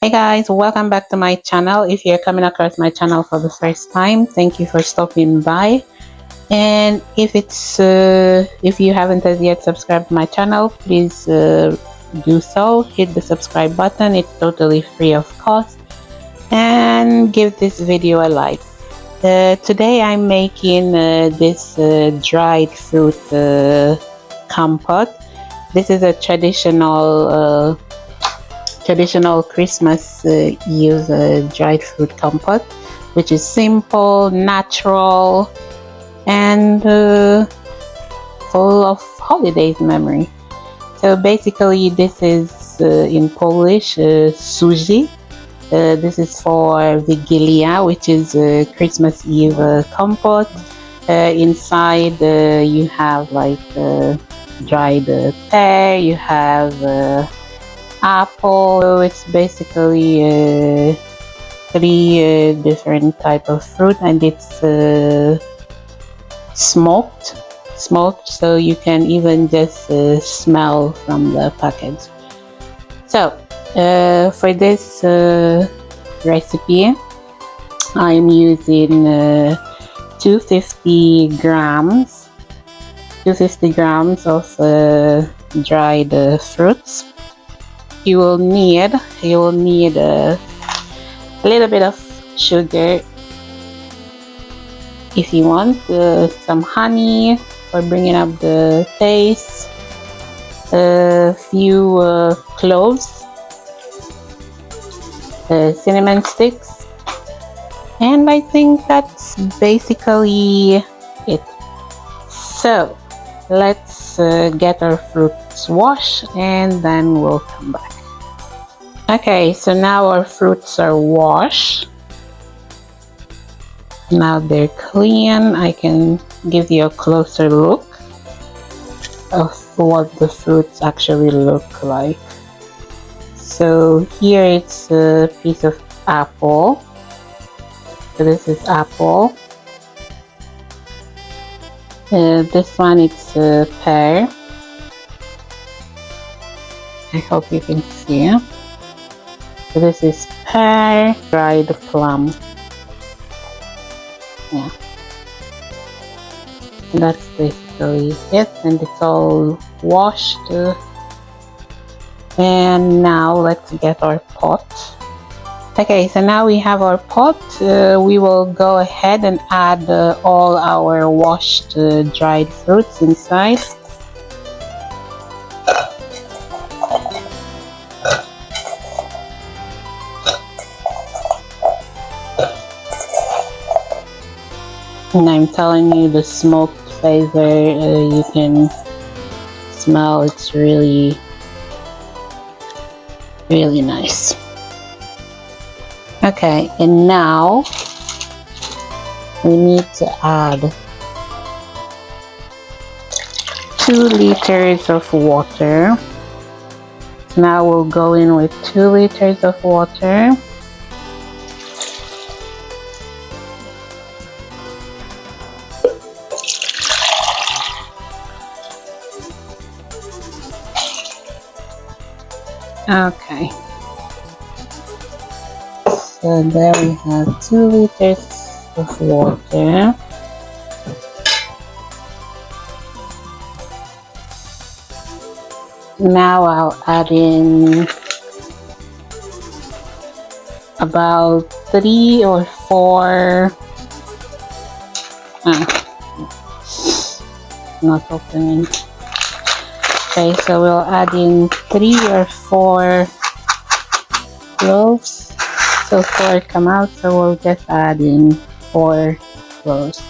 Hey guys, welcome back to my channel. If you're coming across my channel for the first time, thank you for stopping by. And if you haven't as yet subscribed to my channel, please do so. Hit the subscribe button. It's totally free of cost, and give this video a like. Today I'm making this dried fruit compote. This is a traditional Christmas Eve dried fruit compote, which is simple, natural, and full of holidays memory. So basically, this is in Polish Suszu. This is for Wigilia, which is Christmas Eve compote. Inside you have like dried pear, you have apple. So it's basically three different type of fruit, and it's smoked, so you can even just smell from the package. So for this recipe, I'm using 250 grams of dried fruits. You will need a little bit of sugar if you want, some honey for bringing up the taste, a few cloves, cinnamon sticks, and I think that's basically it. So let's get our fruits washed and then we'll come back. Okay, so now our fruits are washed. Now they're clean. I can give you a closer look of what the fruits actually look like. So here it's a piece of apple. So this is apple. This one it's a pear. I hope you can see. So this is pear, dried plum. Yeah, and that's basically it, and it's all washed. And now let's get our pot. Okay, so now we have our pot. We will go ahead and add all our washed dried fruits inside. And I'm telling you, the smoked flavor, you can smell. It's really nice. Okay, and now we need to add 2 liters of water. So now we'll go in with 2 liters of water. Okay, so there we have 2 liters of water. Now I'll add in about 3 or 4 not opening. Okay, so we'll add in 3 or 4 cloves. So 4 come out, so we'll just add in 4 cloves.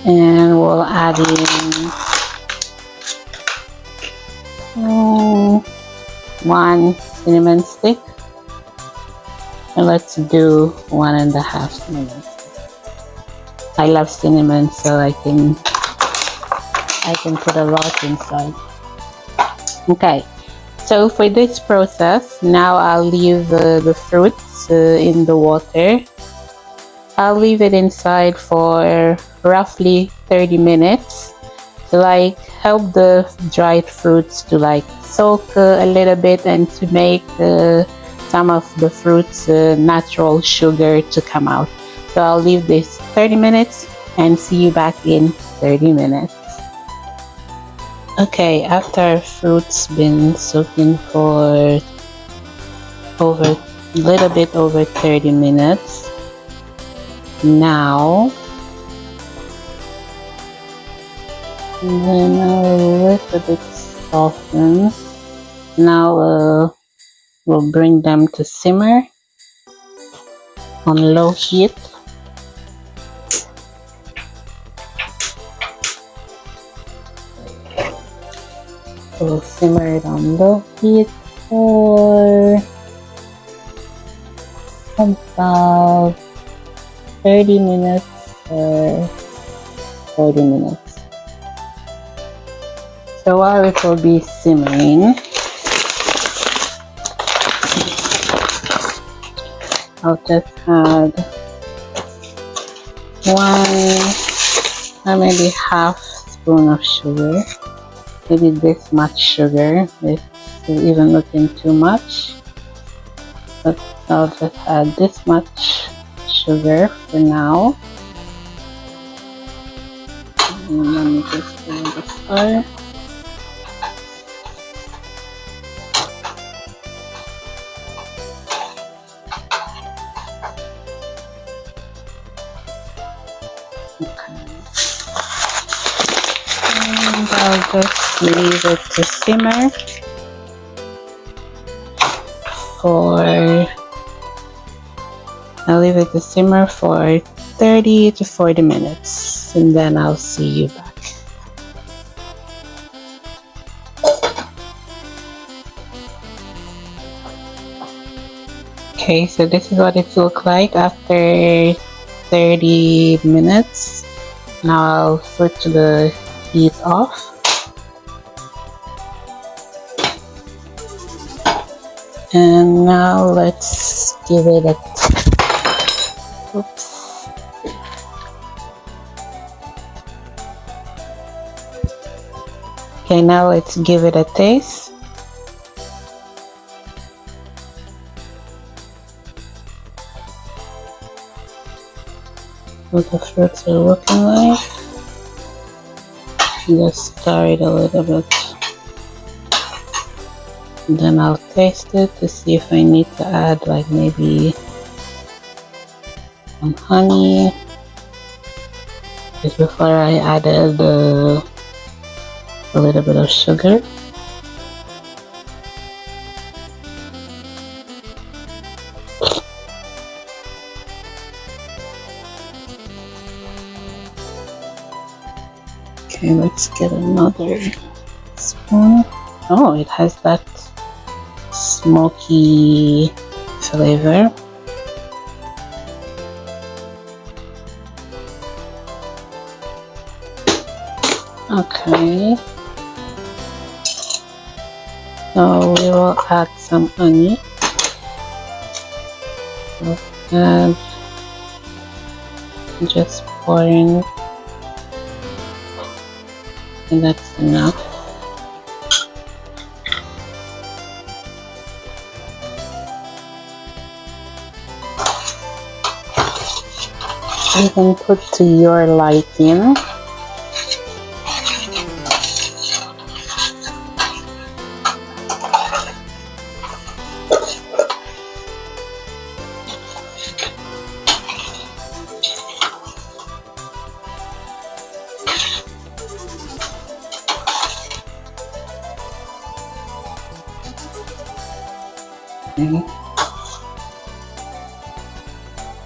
And we'll add in 1 cinnamon stick. And let's do 1.5 cinnamon sticks. I love cinnamon, so I can put a lot inside. Okay, so for this process, now I'll leave the fruits in the water. I'll leave it inside for roughly 30 minutes. Like help the dried fruits to like soak a little bit and to make some of the fruits natural sugar to come out. So I'll leave this 30 minutes and see you back in 30 minutes. Okay, after fruits been soaking for a little bit over 30 minutes, now then a little bit softened. Now we'll bring them to simmer on low heat. We'll simmer it on low heat for about 30 minutes or 40 minutes. So while it will be simmering, I'll just add one or maybe half spoon of sugar. Maybe this much sugar. It's even looking too much, but I'll just add this much sugar for now. And let me just do this part. Okay. And I'll just leave it to simmer for 30 to 40 minutes, and then I'll see you back. Okay, so this is what it looks like after 30 minutes. Now I'll switch the heat off. And now let's give it a oops. Okay, now let's give it a taste. What the fruits are looking like. Just stir it a little bit. And then I'll taste it to see if I need to add like maybe some honey. Just before I added a little bit of sugar. Okay, let's get another spoon. Oh, it has that smoky flavor. Okay, so we will add some honey. And just pouring, and that's enough. You can put to your liking.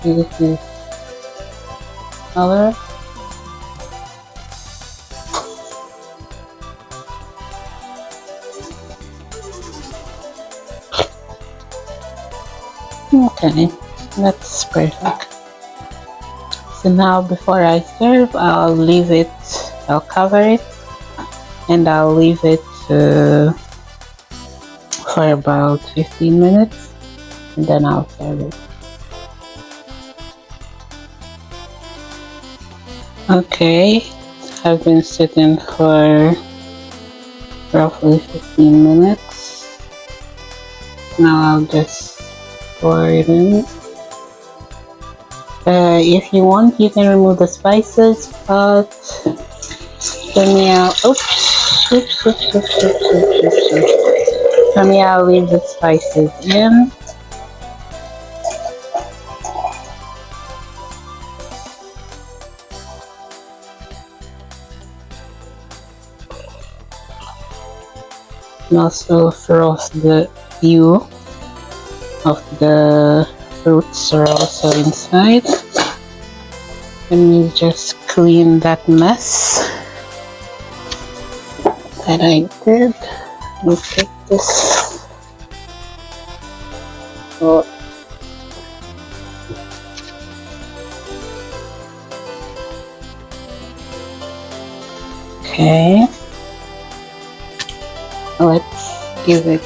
This is color. Okay, that's perfect. So now before I serve, I'll cover it, and I'll leave it for about 15 minutes, and then I'll serve it. Okay, I've been sitting for roughly 15 minutes. Now I'll just pour it in. If you want, you can remove the spices, but let me out. Let me out. Leave the spices in. And also frost the few of the fruits are also inside. Let me just clean that mess that I did. Let me take this. Oh. Okay. Let's give it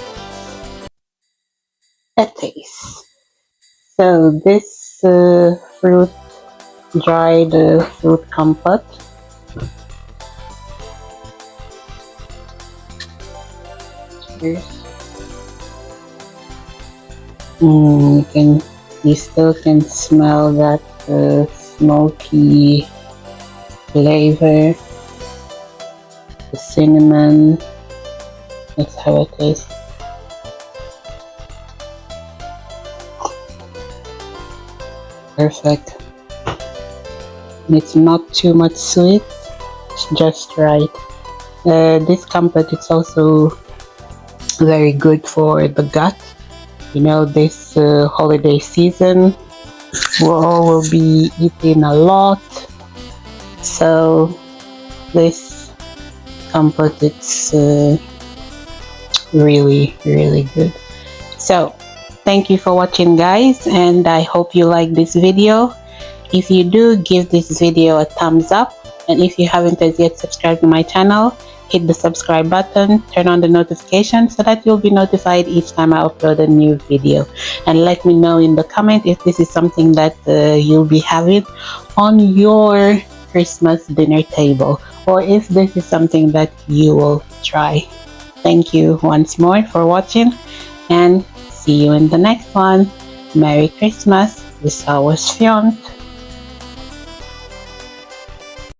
a taste. So this fruit, dried fruit compote. Cheers. You still can smell that smoky flavor, the cinnamon. Let's have a taste. Perfect. It's not too much sweet, it's just right. This compote is also very good for the gut. You know, this holiday season we all will be eating a lot, so this compote it's really good. So thank you for watching, guys, and I hope you like this video. If you do, give this video a thumbs up, and if you haven't as yet subscribed to my channel, hit the subscribe button, turn on the notification so that you'll be notified each time I upload a new video. And let me know in the comment if this is something that you'll be having on your Christmas dinner table, or if this is something that you will try. Thank you once more for watching, and see you in the next one. Merry Christmas. Wesałe Świąt.